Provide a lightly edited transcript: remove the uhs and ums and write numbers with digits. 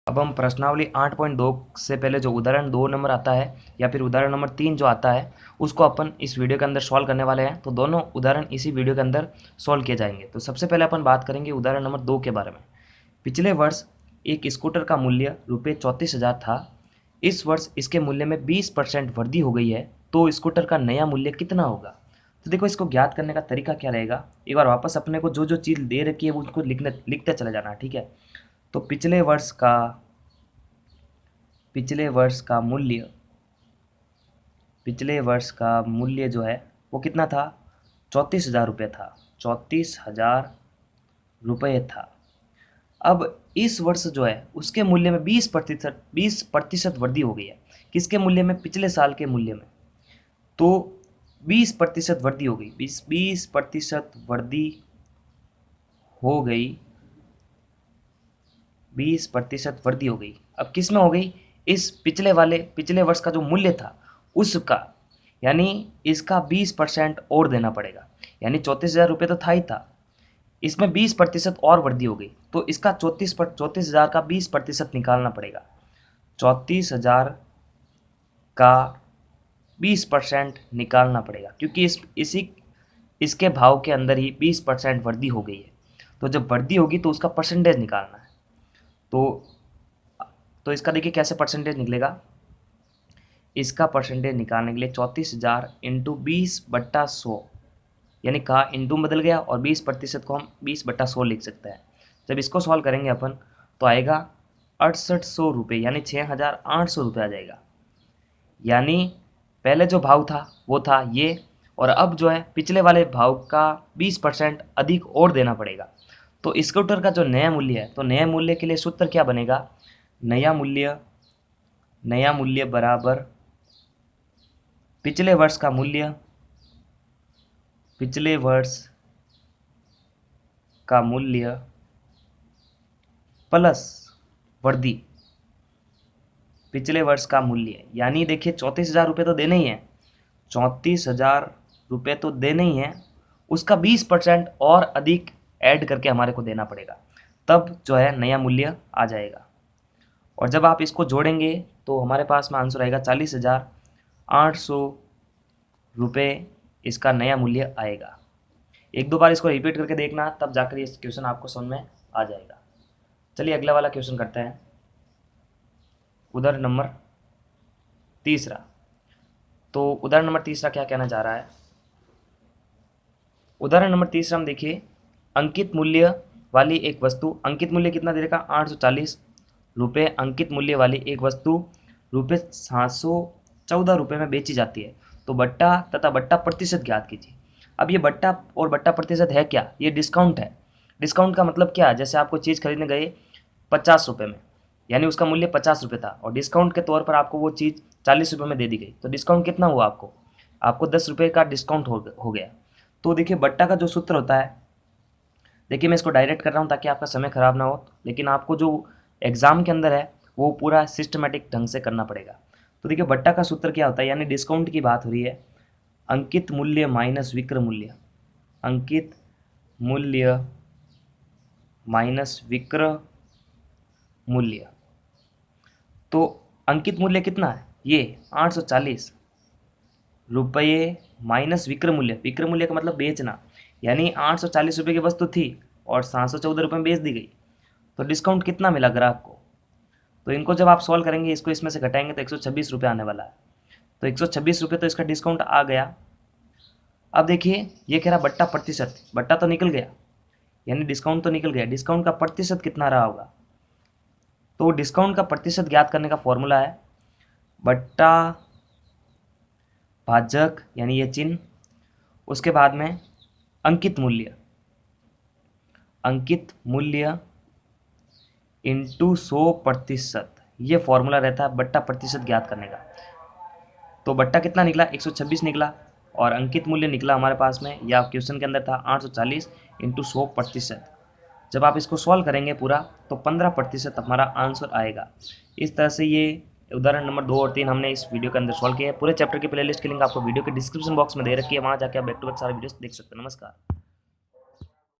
अब हम प्रश्नावली 8.2 से पहले जो उदाहरण 2 नंबर आता है या फिर उदाहरण नंबर 3 जो आता है उसको अपन इस वीडियो के अंदर सॉल्व करने वाले हैं। तो दोनों उदाहरण इसी वीडियो के अंदर सॉल्व किए जाएंगे। तो सबसे पहले अपन बात करेंगे उदाहरण नंबर 2 के बारे में। पिछले वर्ष एक स्कूटर का मूल्य रुपये 34,000 था। इस वर्ष इसके मूल्य में 20% वृद्धि हो गई है, तो स्कूटर का नया मूल्य कितना होगा। तो देखो, इसको ज्ञात करने का तरीका क्या रहेगा। एक बार वापस अपने को जो जो चीज़ दे रखी है उसको लिखते चले जाना, ठीक है। तो पिछले वर्ष का मूल्य जो है वो कितना था, 34,000 रुपये था। 34,000 रुपये था। अब इस वर्ष जो है उसके मूल्य में 20% वृद्धि हो गई है। किसके मूल्य में, पिछले साल के मूल्य में। तो 20% वृद्धि हो गई, 20% वृद्धि हो गई, 20% वृद्धि हो गई। अब किस में हो गई, इस पिछले वर्ष का जो मूल्य था उसका, यानी इसका 20% और देना पड़ेगा। यानी 34,000 रुपये तो था ही था, इसमें 20% और वृद्धि हो गई, तो इसका 34,000 का 20% निकालना पड़ेगा। 34,000 का 20% निकालना पड़ेगा, क्योंकि इसके भाव के अंदर ही 20% वृद्धि हो गई है। तो जब वृद्धि होगी तो उसका परसेंटेज निकालना है। तो इसका देखिए कैसे परसेंटेज निकलेगा। इसका परसेंटेज निकालने के लिए 34,000 इंटू 20/100, यानी कहा इंटू बदल गया और 20% को हम 20/100 लिख सकते हैं। जब इसको सॉल्व करेंगे अपन तो आएगा 6800 रुपये, यानी 6,800 रुपये आ जाएगा। यानी पहले जो भाव था वो था ये, और अब जो है पिछले वाले भाव का 20% अधिक और देना पड़ेगा। तो स्कूटर का जो नया मूल्य है, तो नया मूल्य के लिए सूत्र क्या बनेगा, नया मूल्य बराबर पिछले वर्ष का मूल्य, पिछले वर्ष का मूल्य प्लस वृद्धि, पिछले वर्ष का मूल्य। यानी देखिए 34,000 रुपये तो देने ही हैं, 34,000 रुपये तो देने ही हैं, उसका 20% और अधिक ऐड करके हमारे को देना पड़ेगा, तब जो है नया मूल्य आ जाएगा। और जब आप इसको जोड़ेंगे तो हमारे पास में आंसर आएगा 40,800 रुपये इसका नया मूल्य आएगा। एक दो बार इसको रिपीट करके देखना, तब जाकर ये क्वेश्चन आपको समझ में आ जाएगा। चलिए अगला वाला क्वेश्चन करते हैं, उदाहरण नंबर 3। तो उदाहरण नंबर 3 क्या कहना चाह रहा है। उदाहरण नंबर 3 हम देखिए, अंकित मूल्य वाली एक वस्तु, अंकित मूल्य कितना दे रखा, 840 रुपये। अंकित मूल्य वाली एक वस्तु रुपये 714 रुपये में बेची जाती है। तो बट्टा तथा बट्टा प्रतिशत ज्ञात कीजिए। अब ये बट्टा और बट्टा प्रतिशत है क्या, ये डिस्काउंट है। डिस्काउंट का मतलब क्या है, जैसे आपको चीज़ खरीदने गए 50 रुपये में, यानी उसका मूल्य 50 रुपये था, और डिस्काउंट के तौर पर आपको वो चीज़ 40 रुपये में दे दी गई। तो डिस्काउंट कितना हुआ, आपको 10 रुपये का डिस्काउंट हो गया। तो देखिए बट्टा का जो सूत्र होता है, देखिए मैं इसको डायरेक्ट कर रहा हूँ ताकि आपका समय ख़राब ना हो, लेकिन आपको जो एग्ज़ाम के अंदर है वो पूरा सिस्टमेटिक ढंग से करना पड़ेगा। तो देखिए बट्टा का सूत्र क्या होता है, यानी डिस्काउंट की बात हो रही है, अंकित मूल्य माइनस विक्रय मूल्य, अंकित मूल्य माइनस विक्रय मूल्य। तो अंकित मूल्य कितना है, ये 840 रुपये माइनस विक्रय मूल्य। विक्रय मूल्य का मतलब बेचना, यानी 840 रुपये की वस्तु थी और 714 रुपये में बेच दी गई। तो डिस्काउंट कितना मिला ग्राहक को। तो इनको जब आप सॉल्व करेंगे, इसको इसमें से घटाएंगे तो 126 रुपये आने वाला है। तो 126 रुपये तो इसका डिस्काउंट आ गया। अब देखिए ये कह रहा बट्टा प्रतिशत, बट्टा तो निकल गया, यानी डिस्काउंट तो निकल गया, डिस्काउंट का प्रतिशत कितना रहा होगा। तो डिस्काउंट का प्रतिशत ज्ञात करने का फॉर्मूला है बट्टा भाजक, यानी ये चिन्ह, उसके बाद में अंकित मूल्य इंटू 100%, ये फॉर्मूला रहता है बट्टा प्रतिशत ज्ञात करने का। तो बट्टा कितना निकला, 126 निकला, और अंकित मूल्य निकला हमारे पास में, या क्वेश्चन के अंदर था 840 इंटू 100%। जब आप इसको सॉल्व करेंगे पूरा तो 15% हमारा आंसर आएगा। इस तरह से ये उदाहरण नंबर 2 और 3 हमने इस वीडियो के अंदर सॉल्व किया है। पूरे चैप्टर की प्लेलिस्ट की लिंक आपको वीडियो के डिस्क्रिप्शन बॉक्स में दे रखी है, वहाँ जाके आप बैक टू बैक सारे वीडियोस देख सकते हैं। नमस्कार।